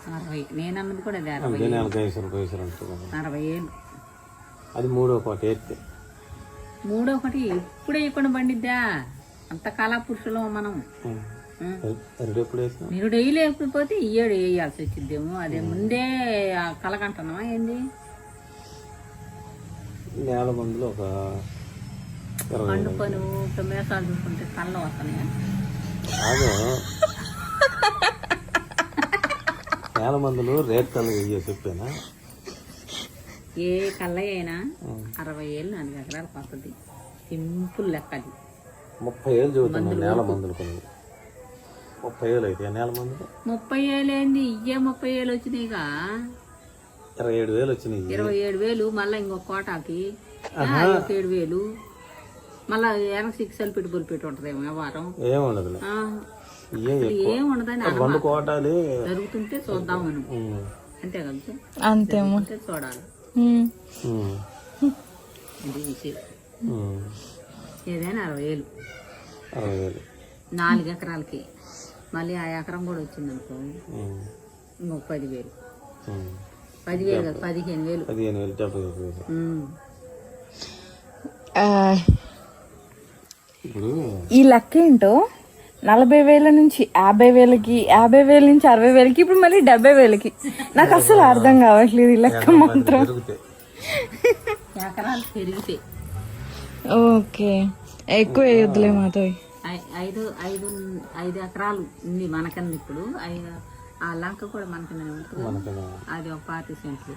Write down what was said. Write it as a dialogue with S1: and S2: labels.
S1: 60. నేను అన్నది కూడా అదే 60.
S2: అంతే నెలకు 50 ఉంటుంది.
S1: 60,000.
S2: అది 3వ కోట ఎత్తే.
S1: 3వ కోట ఇప్పుడే ఇక్కడ పండిద్దా? అంత కాలపురుషులం మనం.
S2: ఎప్పుడు వేసినా
S1: మీరు డైలీ లేకపోతే ఇయ్యేడు వేయాల్సి వచ్చిద్దేమో. అదే ముందే కలగంటున్నావా ఏంది?
S2: నేల మందులు ఒక
S1: పండుకొని మేసాలు చూసుకుంటే కళ్ళు వస్తున్నాయా?
S2: కాదు, నేల మందులు రేట్ కళ్ళు చెప్పానా?
S1: ఏ కళ్ళయ్య అయినా 60,000 4 ఎకరాలకు వస్తుంది. సింపుల్ లెక్క అది.
S2: 30,000 చదువుతున్నాను నేల మందులు కొన్ని. 30,000 అయితే నేల మందులు
S1: 30,000 ఏంది? ఇయ్యే 30,000 వచ్చినాయిగా.
S2: 27,000 వచ్చినాయి.
S1: 27,000 మళ్ళీ ఇంకో కోటాకి 7,000 మళ్ళా వెనక 6 పెట్టుబడులు పెట్టి ఉంటదేమో వ్యవహారం.
S2: ఏముండదు,
S1: ఏముండదని
S2: 2 కోటాలు
S1: జరుగుతుంటే చూద్దాం మనం. అంతే కదా,
S3: అంతేమో
S1: చూడాలి. ఇది విషయం. ఏదైనా 60,000 4 ఎకరాలకి. మళ్ళీ ఆ ఎకరం కూడా వచ్చింది అనుకో ఇంకొక 10,000. 10,000 కదా, 15,000.
S2: 15,000 ఇప్పుడు
S3: ఈ లెక్క ఏంటో 40,000 నుంచి 50,000కి, 50,000 నుంచి 60,000కి, ఇప్పుడు మళ్ళీ 70,000కి. నాకు అసలు అర్థం కావట్లేదు ఈ లెక్క మాత్రం.
S1: ఎకరాలు పెరిగితే
S3: ఓకే, ఎక్కువ వేయొద్దులే మాతో.
S1: 5 ఎకరాలు ఉంది మనకన్నా. ఇప్పుడు ఆ లంక కూడా మనకన్నా ఉంటుంది. అది ఒక 40 సెంట్లు.